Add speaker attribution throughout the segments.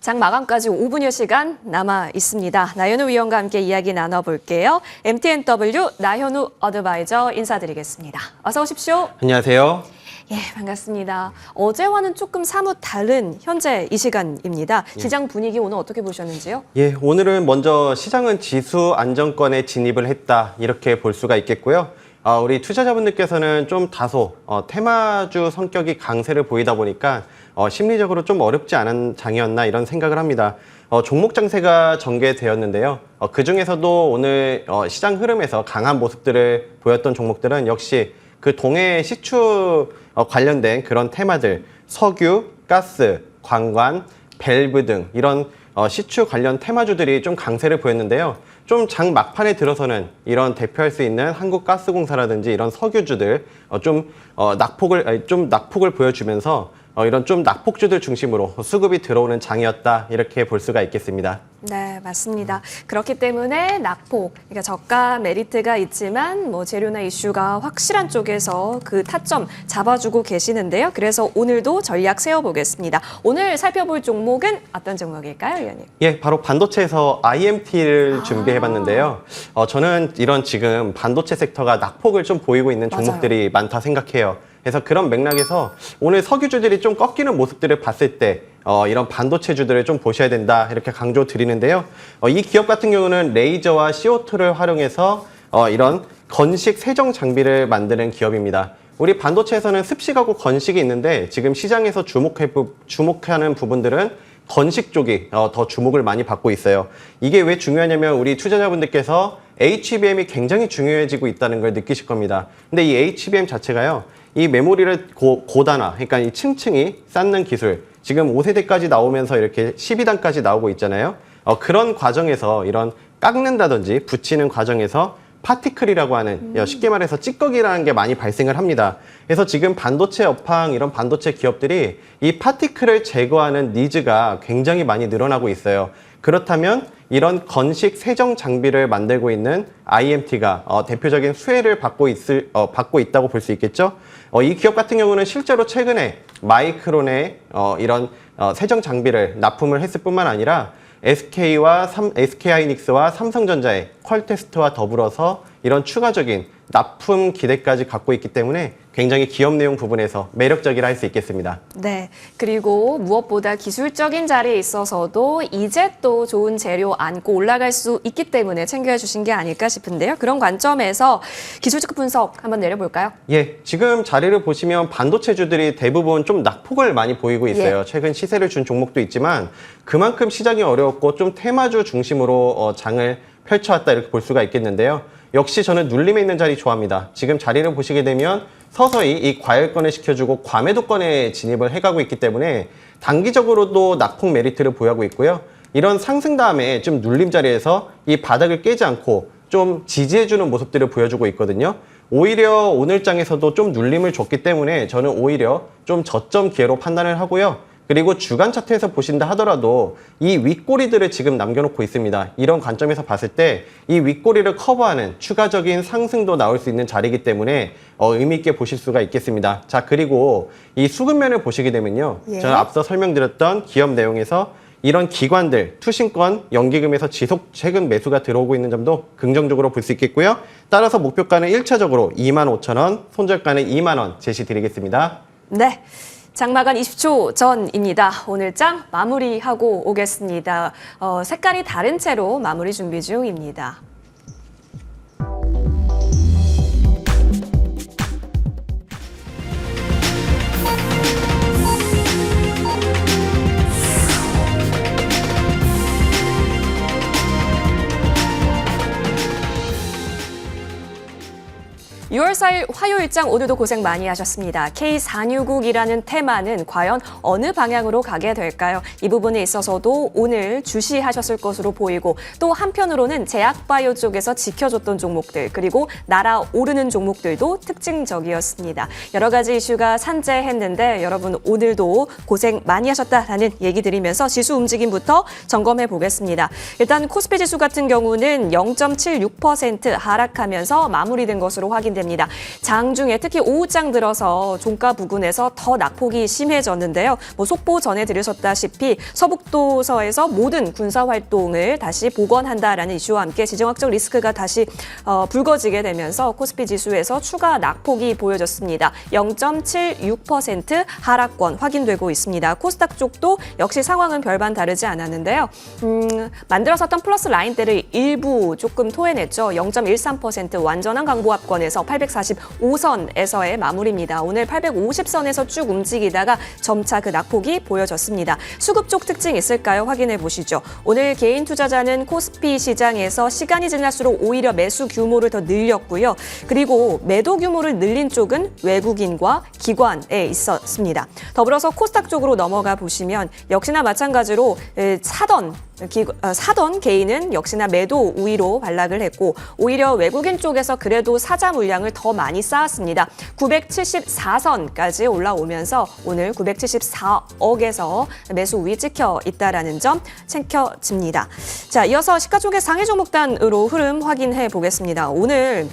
Speaker 1: 장 마감까지 5분여 시간 남아 있습니다. 나현우 위원과 함께 이야기 나눠볼게요. MTNW 나현우 어드바이저 인사드리겠습니다. 어서 오십시오.
Speaker 2: 안녕하세요.
Speaker 1: 예, 반갑습니다. 어제와는 조금 사뭇 다른 현재 이 시간입니다. 시장 분위기 오늘 어떻게 보셨는지요?
Speaker 2: 예, 오늘은 먼저 시장은 지수 안정권에 진입을 했다 이렇게 볼 수가 있겠고요. 우리 투자자분들께서는 좀 다소 테마주 성격이 강세를 보이다 보니까 심리적으로 좀 어렵지 않은 장이었나 이런 생각을 합니다. 종목 장세가 전개되었는데요. 그중에서도 오늘 시장 흐름에서 강한 모습들을 보였던 종목들은 역시 그 동해 시추 관련된 그런 테마들, 석유, 가스, 관광, 밸브 등 이런 시추 관련 테마주들이 좀 강세를 보였는데요. 좀 장 막판에 들어서는 이런 대표할 수 있는 한국가스공사라든지 이런 석유주들 좀 낙폭을 보여주면서 이런 좀 낙폭주들 중심으로 수급이 들어오는 장이었다 이렇게 볼 수가 있겠습니다.
Speaker 1: 네, 맞습니다. 그렇기 때문에 낙폭, 그러니까 저가 메리트가 있지만 뭐 재료나 이슈가 확실한 쪽에서 그 타점 잡아주고 계시는데요. 그래서 오늘도 전략 세워보겠습니다. 오늘 살펴볼 종목은 어떤 종목일까요, 위원님?
Speaker 2: 예, 바로 반도체에서 IMT를 준비해봤는데요. 저는 이런 지금 반도체 섹터가 낙폭을 좀 보이고 있는 종목들이 많다 생각해요. 그래서 그런 맥락에서 오늘 석유주들이 좀 꺾이는 모습들을 봤을 때 이런 반도체주들을 좀 보셔야 된다 이렇게 강조 드리는데요. 이 기업 같은 경우는 레이저와 CO2를 활용해서 이런 건식 세정 장비를 만드는 기업입니다. 우리 반도체에서는 습식하고 건식이 있는데 지금 시장에서 주목하는 부분들은 건식 쪽이 더 주목을 많이 받고 있어요. 이게 왜 중요하냐면 우리 투자자분들께서 HBM이 굉장히 중요해지고 있다는 걸 느끼실 겁니다. 근데 이 HBM 자체가요. 이 메모리를 고단화, 그러니까 이 층층이 쌓는 기술, 지금 5세대까지 나오면서 이렇게 12단까지 나오고 있잖아요. 그런 과정에서 이런 깎는다든지 붙이는 과정에서 파티클이라고 하는 쉽게 말해서 찌꺼기라는 게 많이 발생을 합니다. 그래서 지금 반도체 업황 이런 반도체 기업들이 이 파티클을 제거하는 니즈가 굉장히 많이 늘어나고 있어요. 그렇다면 이런 건식 세정 장비를 만들고 있는 IMT가 대표적인 수혜를 받고 있다고 볼 수 있겠죠. 이 기업 같은 경우는 실제로 최근에 마이크론의 이런 세정 장비를 납품을 했을 뿐만 아니라 SK하이닉스와 삼성전자의 퀄테스트와 더불어서 이런 추가적인 납품 기대까지 갖고 있기 때문에 굉장히 기업 내용 부분에서 매력적이라 할 수 있겠습니다.
Speaker 1: 네, 그리고 무엇보다 기술적인 자리에 있어서도 이제 또 좋은 재료 안고 올라갈 수 있기 때문에 챙겨야 주신 게 아닐까 싶은데요. 그런 관점에서 기술적 분석 한번 내려볼까요?
Speaker 2: 예, 지금 자리를 보시면 반도체주들이 대부분 좀 낙폭을 많이 보이고 있어요. 최근 시세를 준 종목도 있지만 그만큼 시장이 어려웠고 좀 테마주 중심으로 장을 펼쳐왔다 이렇게 볼 수가 있겠는데요. 역시 저는 눌림에 있는 자리 좋아합니다. 지금 자리를 보시게 되면 서서히 이 과열권을 시켜주고 과매도권에 진입을 해가고 있기 때문에 단기적으로도 낙폭 메리트를 보유하고 있고요. 이런 상승 다음에 좀 눌림 자리에서 이 바닥을 깨지 않고 좀 지지해주는 모습들을 보여주고 있거든요. 오히려 오늘 장에서도 좀 눌림을 줬기 때문에 저는 오히려 좀 저점 기회로 판단을 하고요. 그리고 주간 차트에서 보신다 하더라도 이 윗꼬리들을 지금 남겨놓고 있습니다. 이런 관점에서 봤을 때 이 윗꼬리를 커버하는 추가적인 상승도 나올 수 있는 자리이기 때문에 의미 있게 보실 수가 있겠습니다. 자, 그리고 이 수급면을 보시게 되면요. 저는 앞서 설명드렸던 기업 내용에서 이런 기관들, 투신권, 연기금에서 지속 최근 매수가 들어오고 있는 점도 긍정적으로 볼 수 있겠고요. 따라서 목표가는 1차적으로 25,000원, 손절가는 2만 원 제시드리겠습니다.
Speaker 1: 네. 장마감 20초 전입니다. 오늘 장 마무리하고 오겠습니다. 색깔이 다른 채로 마무리 준비 중입니다. (6월 4일) 화요일장 오늘도 고생 많이 하셨습니다. K466이라는 테마는 과연 어느 방향으로 가게 될까요? 이 부분에 있어서도 오늘 주시하셨을 것으로 보이고 또 한편으로는 제약바이오 쪽에서 지켜줬던 종목들 그리고 날아오르는 종목들도 특징적이었습니다. 여러 가지 이슈가 산재했는데 여러분 오늘도 고생 많이 하셨다라는 얘기 드리면서 지수 움직임부터 점검해 보겠습니다. 일단 코스피 지수 같은 경우는 0.76% 하락하면서 마무리된 것으로 확인됩니다. 장중에 특히 오후장 들어서 종가 부근에서 더 낙폭이 심해졌는데요. 속보 전해드리셨다시피 서북도서에서 모든 군사 활동을 다시 복원한다라는 이슈와 함께 지정학적 리스크가 다시 불거지게 되면서 코스피 지수에서 추가 낙폭이 보여졌습니다. 0.76% 하락권 확인되고 있습니다. 코스닥 쪽도 역시 상황은 별반 다르지 않았는데요. 만들어섰던 플러스 라인대를 일부 조금 토해냈죠. 0.13% 완전한 강보합권에서 845선에서의 마무리입니다. 오늘 850선에서 쭉 움직이다가 점차 그 낙폭이 보여졌습니다. 수급 쪽 특징 있을까요? 확인해 보시죠. 오늘 개인 투자자는 코스피 시장에서 시간이 지날수록 오히려 매수 규모를 더 늘렸고요. 그리고 매도 규모를 늘린 쪽은 외국인과 기관에 있었습니다. 더불어서 코스닥 쪽으로 넘어가 보시면 역시나 마찬가지로 사던 개인은 역시나 매도 우위로 반락을 했고 오히려 외국인 쪽에서 그래도 사자 물량을 더 많이 쌓았습니다. 974선까지 올라오면서 오늘 974억에서 매수 우위 찍혀 있다라는 점 챙겨집니다. 자, 이어서 시가총액 상위 종목단으로 흐름 확인해 보겠습니다. 오늘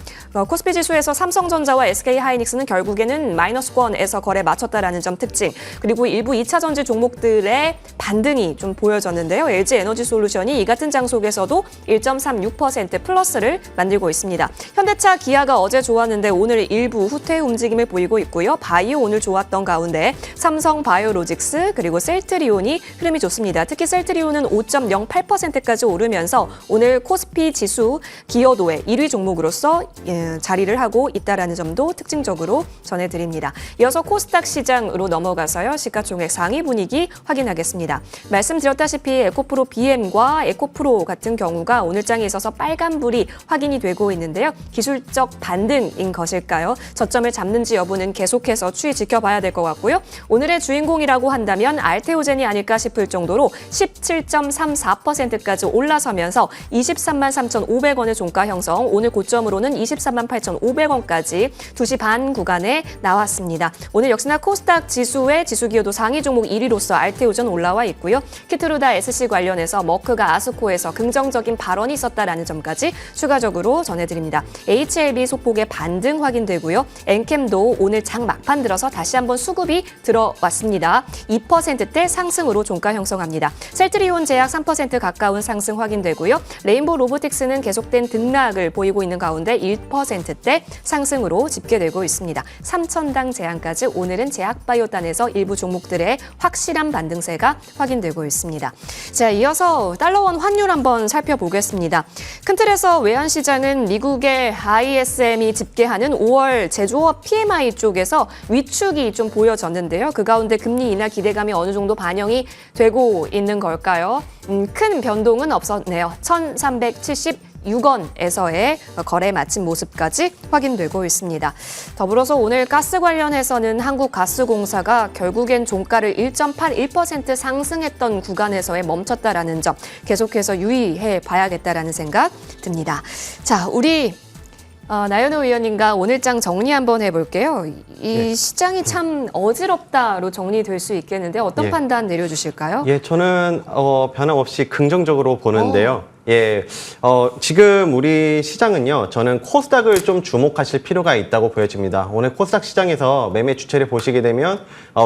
Speaker 1: 코스피 지수에서 삼성전자와 SK하이닉스는 결국에는 마이너스권에서 거래 마쳤다라는 점 특징, 그리고 일부 2차 전지 종목들의 반등이 좀 보여졌는데요. LG 에너지 솔루션이 이 같은 장 속에서도 1.36% 플러스를 만들고 있습니다. 현대차, 기아가 어제 좋았는데 오늘 일부 후퇴 움직임을 보이고 있고요. 바이오 오늘 좋았던 가운데 삼성 바이오로직스 그리고 셀트리온이 흐름이 좋습니다. 특히 셀트리온은 5.08%까지 오르면서 오늘 코스피 지수 기여도의 1위 종목으로서 자리를 하고 있다라는 점도 특징적으로 전해드립니다. 이어서 코스닥 시장으로 넘어가서요. 시가총액 상위 분위기 확인하겠습니다. 말씀드렸다시피 에코프로 BM과 에코프로 같은 경우가 오늘 장에 있어서 빨간불이 확인이 되고 있는데요. 기술적 반등인 것일까요? 저점을 잡는지 여부는 계속해서 추이 지켜봐야 될 것 같고요. 오늘의 주인공이라고 한다면 알테오젠이 아닐까 싶을 정도로 17.34%까지 올라서면서 23만 3,500원의 종가 형성, 오늘 고점으로는 23만 8,500원까지 2시 반 구간에 나왔습니다. 오늘 역시나 코스닥 지수의 지수기여도 상위 종목 1위로서 알테오젠 올라와 있고요. 키트루다 SC 관련해서 머크가 아스코에서 긍정적인 발언이 있었다라는 점까지 추가적으로 전해드립니다. HLB 소폭의 반등 확인되고요. 엔캠도 오늘 장 막판 들어서 다시 한번 수급이 들어왔습니다. 2%대 상승으로 종가 형성합니다. 셀트리온 제약 3% 가까운 상승 확인되고요. 레인보우 로보틱스는 계속된 등락을 보이고 있는 가운데 1%대 상승으로 집계되고 있습니다. 3,000당 제한까지 오늘은 제약바이오단에서 일부 종목들의 확실한 반등세가 확인되고 있습니다. 자, 이어서 달러원 환율 한번 살펴보겠습니다. 큰 틀에서 외환시장은 미국의 ISM이 집계하는 5월 제조업 PMI 쪽에서 위축이 좀 보여졌는데요. 그 가운데 금리 인하 기대감이 어느 정도 반영이 되고 있는 걸까요? 큰 변동은 없었네요. 1,376원에서의 거래 마친 모습까지 확인되고 있습니다. 더불어서 오늘 가스 관련해서는 한국가스공사가 결국엔 종가를 1.81% 상승했던 구간에서의 멈췄다라는 점 계속해서 유의해 봐야겠다라는 생각 듭니다. 자, 우리 나연호 위원님과 오늘 장 정리 한번 해볼게요. 이 시장이 참 어지럽다로 정리될 수 있겠는데 어떤 판단 내려주실까요?
Speaker 2: 저는 변함없이 긍정적으로 보는데요. 지금 우리 시장은요, 저는 코스닥을 좀 주목하실 필요가 있다고 보여집니다. 오늘 코스닥 시장에서 매매 주체를 보시게 되면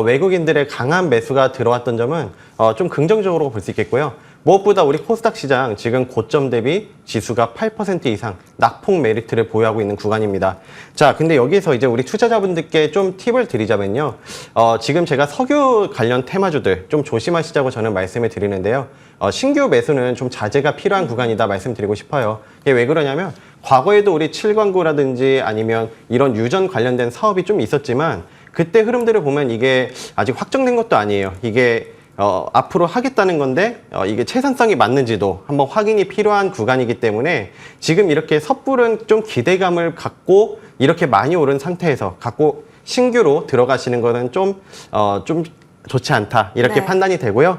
Speaker 2: 외국인들의 강한 매수가 들어왔던 점은 좀 긍정적으로 볼 수 있겠고요. 무엇보다 우리 코스닥 시장 지금 고점 대비 지수가 8% 이상 낙폭 메리트를 보유하고 있는 구간입니다. 자, 근데 여기서 이제 우리 투자자분들께 좀 팁을 드리자면요. 지금 제가 석유 관련 테마주들 좀 조심하시자고 저는 말씀을 드리는데요. 신규 매수는 좀 자제가 필요한 구간이다 말씀드리고 싶어요. 이게 왜 그러냐면 과거에도 우리 7광구라든지 아니면 이런 유전 관련된 사업이 좀 있었지만 그때 흐름들을 보면 이게 아직 확정된 것도 아니에요. 이게 앞으로 하겠다는 건데 이게 채산성이 맞는지도 한번 확인이 필요한 구간이기 때문에 지금 이렇게 섣부른 좀 기대감을 갖고 이렇게 많이 오른 상태에서 갖고 신규로 들어가시는 거는 좀 좋지 않다 이렇게 판단이 되고요.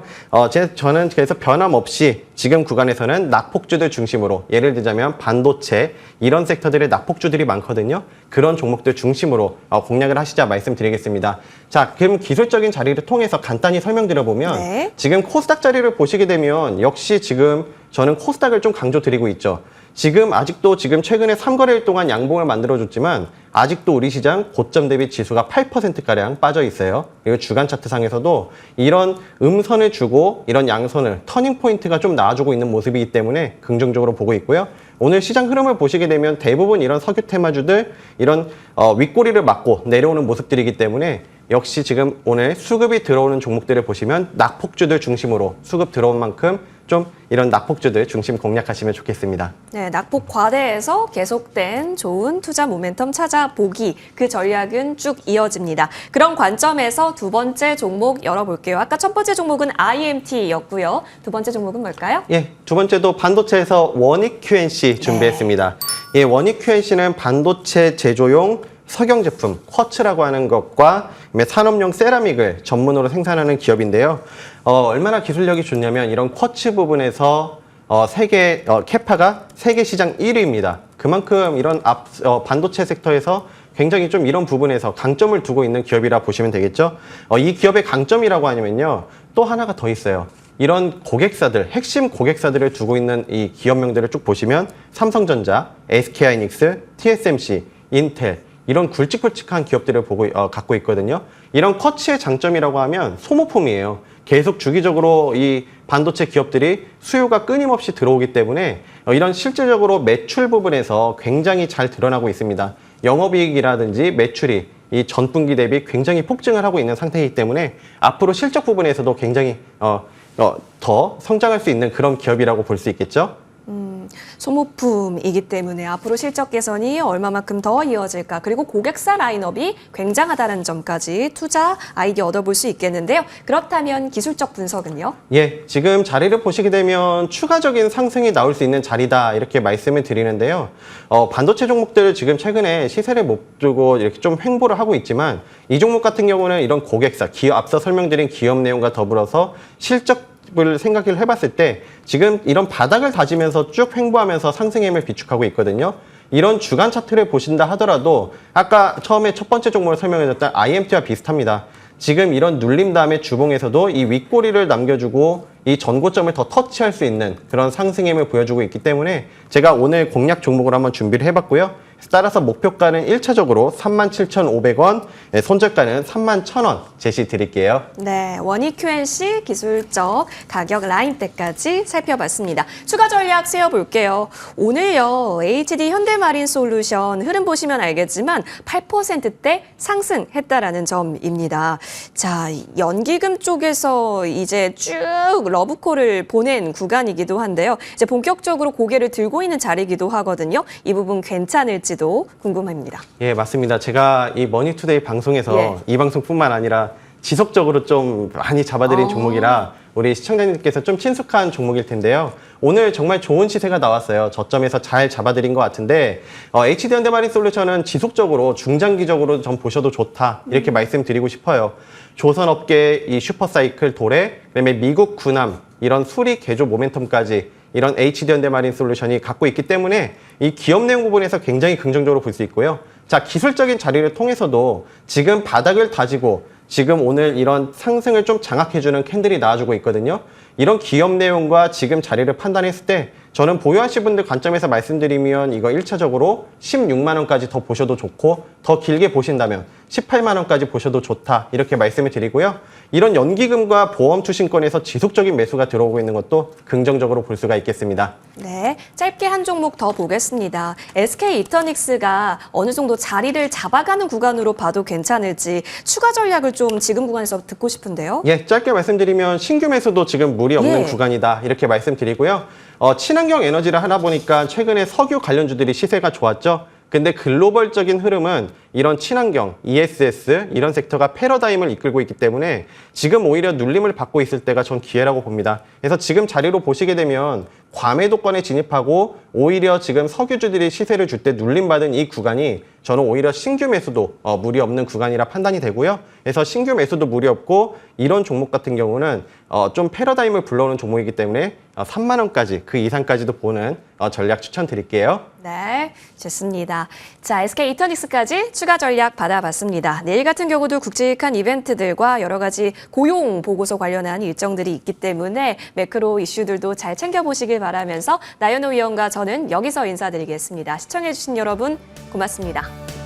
Speaker 2: 저는 그래서 변함없이 지금 구간에서는 낙폭주들 중심으로 예를 들자면 반도체 이런 섹터들의 낙폭주들이 많거든요. 그런 종목들 중심으로 공략을 하시자 말씀드리겠습니다. 자, 그럼 기술적인 자리를 통해서 간단히 설명드려보면 지금 코스닥 자리를 보시게 되면 역시 지금 저는 코스닥을 좀 강조드리고 있죠. 지금 아직도 최근에 3거래일 동안 양봉을 만들어줬지만 아직도 우리 시장 고점 대비 지수가 8%가량 빠져 있어요. 그리고 주간 차트상에서도 이런 음선을 주고 이런 양선을 터닝 포인트가 좀 나와주고 있는 모습이기 때문에 긍정적으로 보고 있고요. 오늘 시장 흐름을 보시게 되면 대부분 이런 석유 테마주들 이런 윗꼬리를 맞고 내려오는 모습들이기 때문에 역시 지금 오늘 수급이 들어오는 종목들을 보시면 낙폭주들 중심으로 수급 들어온 만큼 좀 이런 낙폭주들 중심 공략하시면 좋겠습니다.
Speaker 1: 네, 낙폭 과대에서 계속된 좋은 투자 모멘텀 찾아보기, 그 전략은 쭉 이어집니다. 그런 관점에서 두 번째 종목 열어볼게요. 아까 첫 번째 종목은 IMT였고요. 두 번째 종목은 뭘까요?
Speaker 2: 예, 두 번째도 반도체에서 원익 QNC 준비했습니다. 예, 원익 QNC는 반도체 제조용 석영 제품 쿼츠라고 하는 것과 산업용 세라믹을 전문으로 생산하는 기업인데요. 얼마나 기술력이 좋냐면 이런 쿼츠 부분에서 캐파가 세계 시장 1위입니다. 그만큼 이런 반도체 섹터에서 굉장히 좀 이런 부분에서 강점을 두고 있는 기업이라 보시면 되겠죠. 이 기업의 강점이라고 하냐면요. 또 하나가 더 있어요. 이런 고객사들, 핵심 고객사들을 두고 있는 이 기업명들을 쭉 보시면 삼성전자, SK하이닉스, TSMC, 인텔 이런 굵직굵직한 기업들을 갖고 있거든요. 이런 쿼츠의 장점이라고 하면 소모품이에요. 계속 주기적으로 이 반도체 기업들이 수요가 끊임없이 들어오기 때문에 이런 실질적으로 매출 부분에서 굉장히 잘 드러나고 있습니다. 영업이익이라든지 매출이 이 전분기 대비 굉장히 폭증을 하고 있는 상태이기 때문에 앞으로 실적 부분에서도 굉장히 더 성장할 수 있는 그런 기업이라고 볼 수 있겠죠.
Speaker 1: 소모품이기 때문에 앞으로 실적 개선이 얼마만큼 더 이어질까, 그리고 고객사 라인업이 굉장하다는 점까지 투자 아이디어 얻어볼 수 있겠는데요. 그렇다면 기술적 분석은요?
Speaker 2: 예, 지금 자리를 보시게 되면 추가적인 상승이 나올 수 있는 자리다 이렇게 말씀을 드리는데요. 반도체 종목들 지금 최근에 시세를 못 두고 이렇게 좀 횡보를 하고 있지만 이 종목 같은 경우는 이런 고객사, 앞서 설명드린 기업 내용과 더불어서 실적 을 생각을 해봤을 때 지금 이런 바닥을 다지면서 쭉 횡보하면서 상승의 힘을 비축하고 있거든요. 이런 주간 차트를 보신다 하더라도 아까 처음에 첫 번째 종목을 설명해줬던 IMT와 비슷합니다. 지금 이런 눌림 다음에 주봉에서도 이 윗꼬리를 남겨주고 이 전고점을 더 터치할 수 있는 그런 상승의 힘을 보여주고 있기 때문에 제가 오늘 공략 종목을 한번 준비를 해봤고요. 따라서 목표가는 1차적으로 37,500원, 손절가는 31,000원 제시 드릴게요.
Speaker 1: 네, 원익 QNC 기술적 가격 라인대까지 살펴봤습니다. 추가 전략 세워볼게요. 오늘요, HD 현대마린솔루션 흐름 보시면 알겠지만 8%대 상승했다라는 점입니다. 자, 연기금 쪽에서 이제 쭉 러브콜을 보낸 구간이기도 한데요. 이제 본격적으로 고개를 들고 있는 자리이기도 하거든요. 이 부분 괜찮을지도 궁금합니다.
Speaker 2: 예, 맞습니다. 제가 이 머니투데이 방송에서 이 방송뿐만 아니라 지속적으로 좀 많이 잡아드린 종목이라 우리 시청자님께서 좀 친숙한 종목일 텐데요. 오늘 정말 좋은 시세가 나왔어요. 저점에서 잘 잡아드린 것 같은데 HD현대마린솔루션은 지속적으로 중장기적으로 좀 보셔도 좋다 이렇게 말씀드리고 싶어요. 조선업계 이 슈퍼사이클 도래, 그다음에 미국 군함 이런 수리 개조 모멘텀까지 이런 HD현대마린솔루션이 갖고 있기 때문에 이 기업 내용 부분에서 굉장히 긍정적으로 볼 수 있고요. 자, 기술적인 자리를 통해서도 지금 바닥을 다지고 지금 오늘 이런 상승을 좀 장악해주는 캔들이 나와주고 있거든요. 이런 기업 내용과 지금 자리를 판단했을 때 저는 보유하신 분들 관점에서 말씀드리면 이거 1차적으로 16만 원까지 더 보셔도 좋고 더 길게 보신다면 18만 원까지 보셔도 좋다 이렇게 말씀을 드리고요. 이런 연기금과 보험 투신권에서 지속적인 매수가 들어오고 있는 것도 긍정적으로 볼 수가 있겠습니다.
Speaker 1: 네, 짧게 한 종목 더 보겠습니다. SK이터닉스가 어느 정도 자리를 잡아가는 구간으로 봐도 괜찮을지 추가 전략을 좀 지금 구간에서 듣고 싶은데요.
Speaker 2: 예, 짧게 말씀드리면 신규 매수도 지금 무리 없는 구간이다 이렇게 말씀드리고요. 친환경 에너지를 하다 보니까 최근에 석유 관련주들이 시세가 좋았죠. 근데 글로벌적인 흐름은 이런 친환경, ESS 이런 섹터가 패러다임을 이끌고 있기 때문에 지금 오히려 눌림을 받고 있을 때가 전 기회라고 봅니다. 그래서 지금 자리로 보시게 되면 과매도권에 진입하고 오히려 지금 석유주들이 시세를 줄 때 눌림받은 이 구간이 저는 오히려 신규 매수도 무리 없는 구간이라 판단이 되고요. 그래서 신규 매수도 무리 없고 이런 종목 같은 경우는 좀 패러다임을 불러오는 종목이기 때문에 3만 원까지 그 이상까지도 보는 전략 추천드릴게요.
Speaker 1: 네, 좋습니다. 자, SK이터닉스까지 추가 전략 받아봤습니다. 내일 같은 경우도 굵직한 이벤트들과 여러 가지 고용 보고서 관련한 일정들이 있기 때문에 매크로 이슈들도 잘 챙겨보시길 바라면서 나연호 위원과 저는 여기서 인사드리겠습니다. 시청해주신 여러분 고맙습니다.